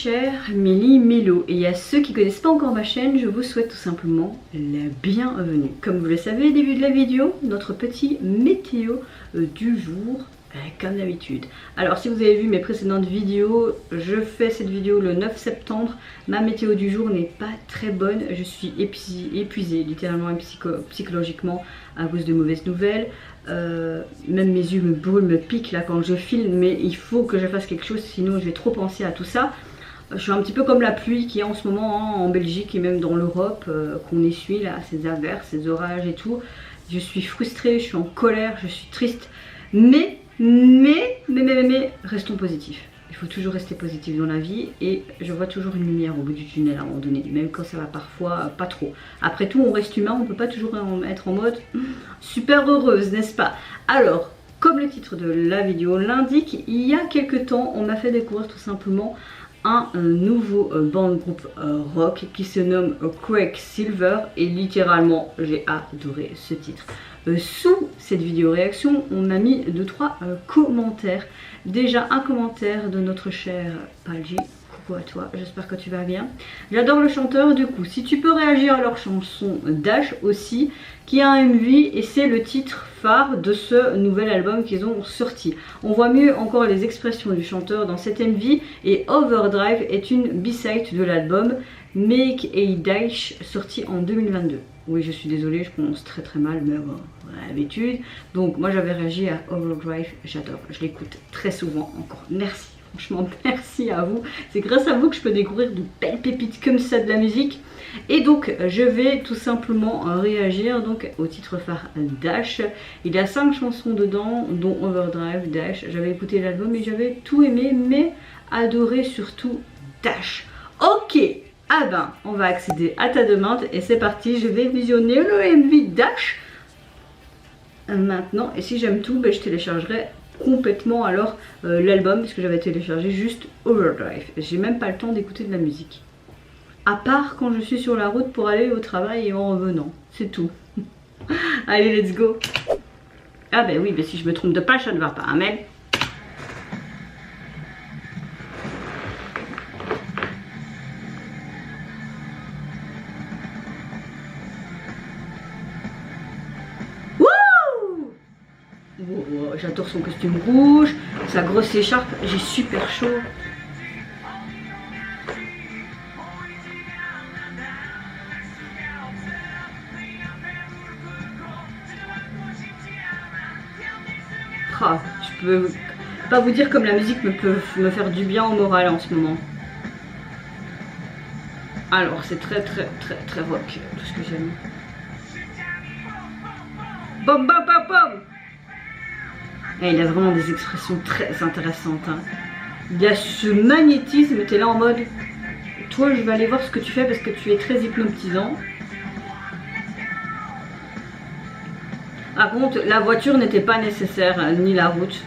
chère Mélie Mélo, et à ceux qui ne connaissent pas encore ma chaîne, je vous souhaite tout simplement la bienvenue. Comme vous le savez, au début de la vidéo, notre petit météo du jour, comme d'habitude. Alors si vous avez vu mes précédentes vidéos, je fais cette vidéo le 9 septembre, ma météo du jour n'est pas très bonne, je suis épuisée littéralement et psychologiquement à cause de mauvaises nouvelles. Même mes yeux me brûlent, me piquent là quand je filme, mais il faut que je fasse quelque chose, sinon je vais trop penser à tout ça. Je suis un petit peu comme la pluie qui est en ce moment en Belgique et même dans l'Europe, qu'on essuie là, ces averses, ces orages et tout. Je suis frustrée, je suis en colère, je suis triste, mais restons positifs. Il faut toujours rester positif dans la vie et je vois toujours une lumière au bout du tunnel à un moment donné, même quand ça va parfois pas trop. Après tout, on reste humain, on peut pas toujours être en mode super heureuse, n'est-ce pas? Alors, comme le titre de la vidéo l'indique, il y a quelques temps, on m'a fait découvrir tout simplement un nouveau groupe rock qui se nomme Quicksilver et littéralement j'ai adoré ce titre. Sous cette vidéo réaction, on m'a mis 2-3 commentaires. Déjà un commentaire de notre cher Palji. Coucou à toi, j'espère que tu vas bien. J'adore le chanteur, du coup, si tu peux réagir à leur chanson Dash aussi, qui a un MV et c'est le titre phare de ce nouvel album qu'ils ont sorti. On voit mieux encore les expressions du chanteur dans cet MV et Overdrive est une B-side de l'album Make a Dash sorti en 2022. Oui, je suis désolée, je prononce très mal, mais bon, l'habitude. Donc moi j'avais réagi à Overdrive, j'adore, je l'écoute très souvent encore. Merci, franchement merci à vous. C'est grâce à vous que je peux découvrir de belles pépites comme ça de la musique. Et donc je vais tout simplement réagir donc au titre phare Dash. Il y a 5 chansons dedans, dont Overdrive, Dash. J'avais écouté l'album et j'avais tout aimé, mais adoré surtout Dash. Ok, ah ben, on va accéder à ta demande et c'est parti, je vais visionner le MV Dash maintenant. Et si j'aime tout, ben, je téléchargerai complètement alors l'album, parce que j'avais téléchargé juste Overdrive. J'ai même pas le temps d'écouter de la musique. À part quand je suis sur la route pour aller au travail et en revenant, c'est tout. Allez, let's go. Ah ben oui, ben si je me trompe de page, ça ne va pas, hein, mais... Oh, j'adore son costume rouge, sa grosse écharpe, j'ai super chaud. Ah, je peux pas vous dire comme la musique peut me faire du bien au moral en ce moment. Alors c'est très rock, tout ce que j'aime. Bom bom bom bom. Et il a vraiment des expressions très intéressantes. Hein. Il y a ce magnétisme, t'es là en mode, toi je vais aller voir ce que tu fais parce que tu es très hypnotisant. Par contre, la voiture n'était pas nécessaire, ni la route.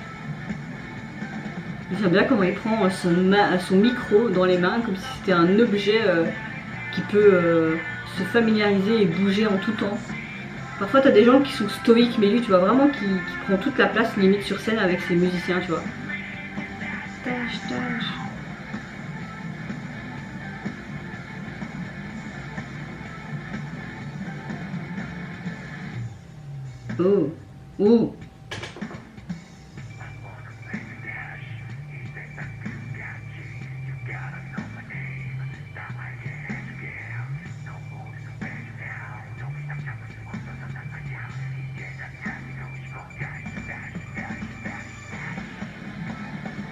J'aime bien comment il prend son micro dans les mains, comme si c'était un objet qui peut se familiariser et bouger en tout temps. Parfois t'as des gens qui sont stoïques, mais lui tu vois vraiment qu'il prend toute la place limite sur scène avec ses musiciens, tu vois. Dash, dash. Oh, oh.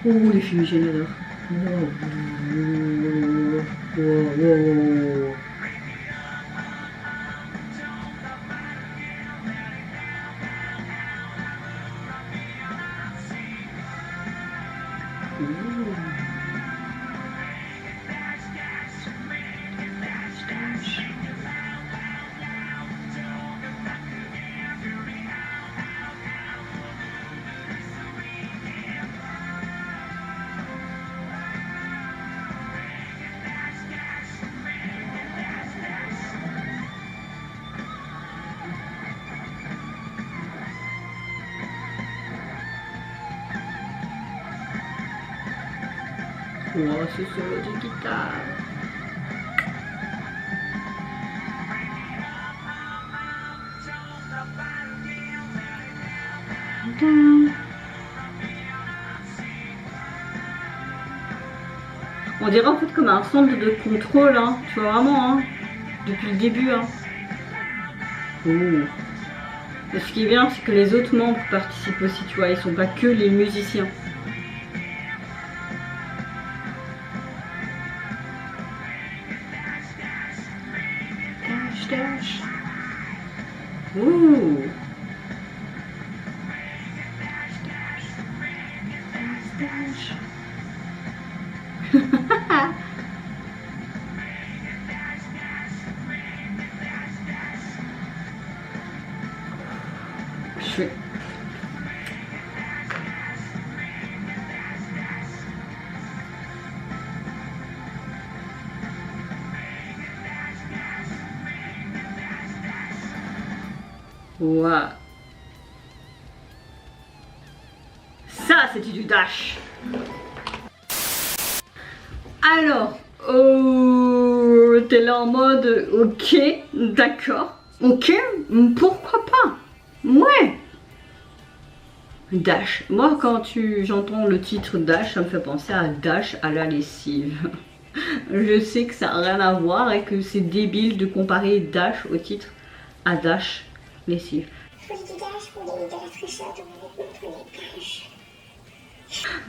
Oh, les fumigènes, j'adore. Wow. quoi ce solo de guitare? On dirait en fait comme un centre de contrôle, hein. Tu vois vraiment, hein, depuis le début. Hein. Et ce qui est bien, c'est que les autres membres participent aussi, tu vois, ils sont pas que les musiciens. Dash, dash. Ouh. Dash, dash. Je vais... Waouh. Ça, c'était du dash. Alors, t'es là en mode, ok, d'accord, ok, pourquoi pas? Ouais. Dash. Moi, quand j'entends le titre Dash, ça me fait penser à Dash à la lessive. Je sais que ça n'a rien à voir et que c'est débile de comparer Dash au titre à Dash lessive.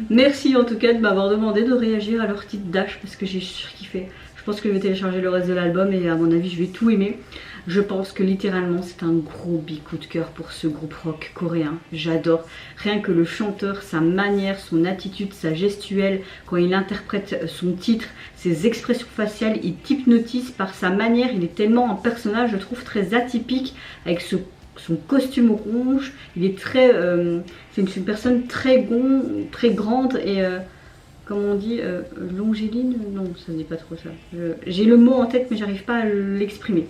Merci en tout cas de m'avoir demandé de réagir à leur titre Dash parce que j'ai surkiffé. Je pense que je vais télécharger le reste de l'album et à mon avis je vais tout aimer. Je pense que littéralement c'est un gros big coup de cœur pour ce groupe rock coréen. J'adore. Rien que le chanteur, sa manière, son attitude, sa gestuelle, quand il interprète son titre, ses expressions faciales, il t'hypnotise par sa manière. Il est tellement un personnage, je trouve, très atypique avec son costume rouge. Il est très... c'est une personne très grande et... comment on dit, longéline? Non, ça ne dit pas trop ça. J'ai le mot en tête mais j'arrive pas à l'exprimer.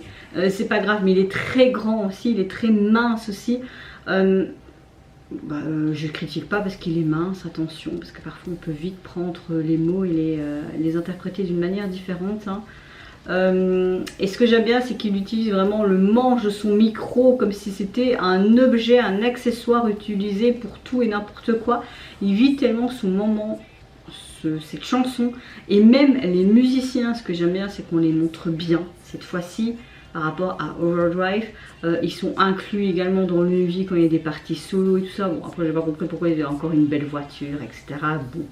C'est pas grave, mais il est très grand aussi, il est très mince aussi. Je critique pas parce qu'il est mince, attention, parce que parfois on peut vite prendre les mots et les interpréter d'une manière différente. Hein. Et ce que j'aime bien, c'est qu'il utilise vraiment le manche de son micro comme si c'était un objet, un accessoire utilisé pour tout et n'importe quoi. Il vit tellement son moment, cette chanson, et même les musiciens, ce que j'aime bien, c'est qu'on les montre bien cette fois-ci par rapport à Overdrive. Ils sont inclus également dans le vie quand il y a des parties solo et tout ça. Bon, après j'ai pas compris pourquoi il y a encore une belle voiture, etc. Bon,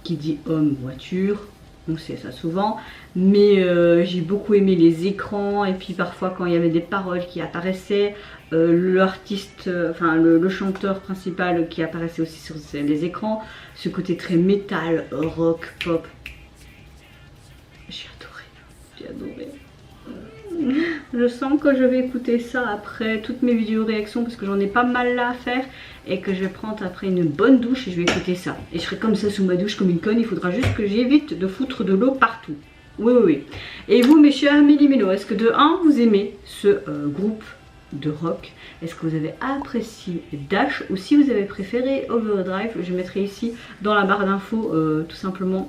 qui dit homme, voiture, on sait ça souvent, mais j'ai beaucoup aimé les écrans et puis parfois quand il y avait des paroles qui apparaissaient, l'artiste, enfin le chanteur principal qui apparaissait aussi sur les écrans, ce côté très métal, rock, pop. J'ai adoré. Je sens que je vais écouter ça après toutes mes vidéos réactions parce que j'en ai pas mal là à faire et que je vais prendre après une bonne douche et je vais écouter ça. Et je serai comme ça sous ma douche comme une conne, il faudra juste que j'évite de foutre de l'eau partout. Oui. Et vous mes chers Méli-Mélo, est-ce que de 1 vous aimez ce groupe de rock? Est-ce que vous avez apprécié Dash ou si vous avez préféré Overdrive? Je mettrai ici dans la barre d'infos tout simplement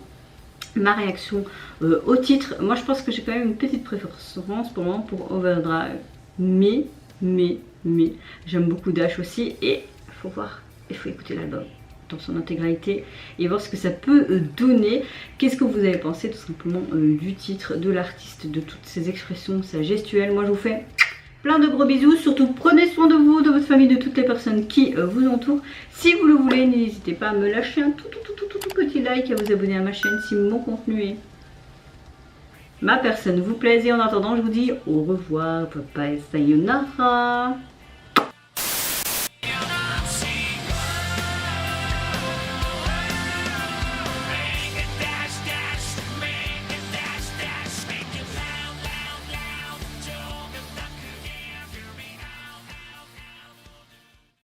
ma réaction au titre. Moi je pense que j'ai quand même une petite préférence pour le moment pour Overdrive, mais j'aime beaucoup Dash aussi et il faut voir, il faut écouter l'album dans son intégralité et voir ce que ça peut donner. Qu'est-ce que vous avez pensé tout simplement du titre, de l'artiste, de toutes ses expressions, sa gestuelle? Moi je vous fais plein de gros bisous, surtout prenez soin de vous, de votre famille, de toutes les personnes qui vous entourent. Si vous le voulez, n'hésitez pas à me lâcher un tout petit like, à vous abonner à ma chaîne si mon contenu et ma personne vous plaise. Et en attendant, je vous dis au revoir, bye bye, sayonara.